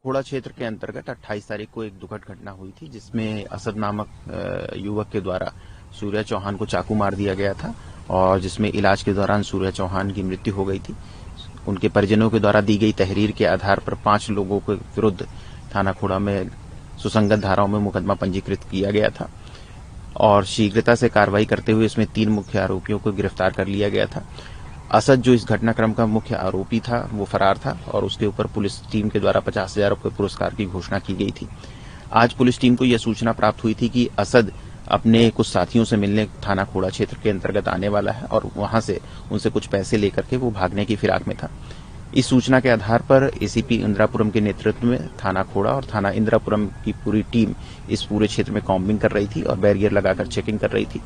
खोड़ा क्षेत्र के अंतर्गत 28 तारीख को एक दुखद घटना हुई थी, जिसमें असद नामक युवक के द्वारा सूर्या चौहान को चाकू मार दिया गया था और जिसमें इलाज के दौरान सूर्या चौहान की मृत्यु हो गई थी। उनके परिजनों के द्वारा दी गई तहरीर के आधार पर 5 लोगों के विरुद्ध थाना खोड़ा में सुसंगत धाराओं में मुकदमा पंजीकृत किया गया था और शीघ्रता से कार्रवाई करते हुए इसमें 3 मुख्य आरोपियों को गिरफ्तार कर लिया गया था। असद, जो इस घटनाक्रम का मुख्य आरोपी था, वो फरार था और उसके ऊपर पुलिस टीम के द्वारा 50,000 रुपये पुरस्कार की घोषणा की गई थी। आज पुलिस टीम को यह सूचना प्राप्त हुई थी कि असद अपने कुछ साथियों से मिलने थाना खोड़ा क्षेत्र के अंतर्गत आने वाला है और वहां से उनसे कुछ पैसे लेकर के वो भागने की फिराक में था। इस सूचना के आधार पर एसीपी इंदिरापुरम के नेतृत्व में थाना खोड़ा और थाना इंदिरापुरम की पूरी टीम इस पूरे क्षेत्र में कॉम्बिंग कर रही थी और बैरियर लगाकर चेकिंग कर रही थी।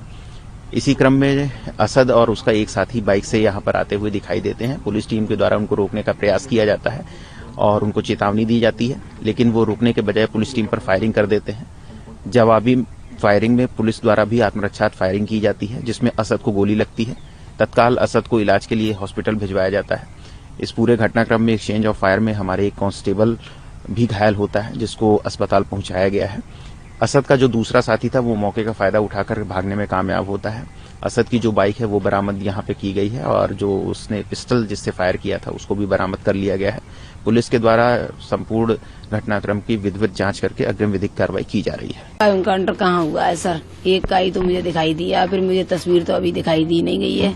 इसी क्रम में असद और उसका एक साथी बाइक से यहां पर आते हुए दिखाई देते हैं। पुलिस टीम के द्वारा उनको रोकने का प्रयास किया जाता है और उनको चेतावनी दी जाती है, लेकिन वो रोकने के बजाय पुलिस टीम पर फायरिंग कर देते हैं। जवाबी फायरिंग में पुलिस द्वारा भी आत्मरक्षात्मक फायरिंग की जाती है, जिसमें असद को गोली लगती है। तत्काल असद को इलाज के लिए हॉस्पिटल भिजवाया जाता है। इस पूरे घटनाक्रम में एक्सचेंज ऑफ फायर में हमारे एक कांस्टेबल भी घायल होता है, जिसको अस्पताल पहुंचाया गया है। असद का जो दूसरा साथी था वो मौके का फायदा उठाकर भागने में कामयाब होता है। असद की जो बाइक है वो बरामद यहाँ पे की गई है और जो उसने पिस्टल जिससे फायर किया था उसको भी बरामद कर लिया गया है। पुलिस के द्वारा संपूर्ण घटनाक्रम की विधिवत जांच करके अग्रिम विधिक कार्रवाई की जा रही है। एनकाउंटर कहाँ हुआ है सर? एक का ही तो मुझे दिखाई दिया, फिर मुझे तस्वीर तो अभी दिखाई दी नहीं गई है।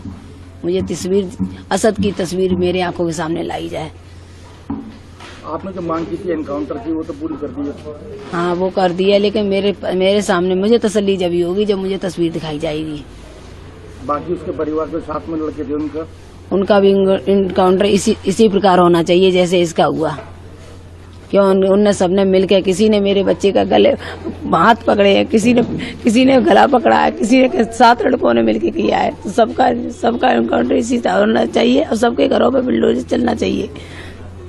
मुझे तस्वीर, असद की तस्वीर मेरे आंखों के सामने लाई जाए। आपने जो मांग की थी एनकाउंटर की, वो तो पूरी कर दी है? हाँ, वो कर दी है, लेकिन मेरे सामने मुझे तसल्ली जब ही होगी जब मुझे तस्वीर दिखाई जाएगी। बाकी उसके परिवार के साथ में लड़के थे उनका भी एनकाउंटर इसी प्रकार होना चाहिए जैसे इसका हुआ। क्यों उनने सबने मिलकर, किसी ने मेरे बच्चे का गले हाथ पकड़े हैं, किसी ने गला पकड़ा है, किसी ने 7 लड़कों ने मिलकर किया है। तो सबका एनकाउंटर इसी तरह होना चाहिए और सबके घरों पे बुलडोजर चलना चाहिए।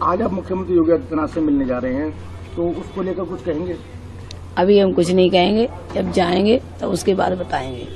आज आप मुख्यमंत्री योगी आदित्यनाथ से मिलने जा रहे हैं, तो उसको लेकर कुछ कहेंगे? अभी हम कुछ नहीं कहेंगे, जब जाएंगे तो उसके बाद बताएंगे।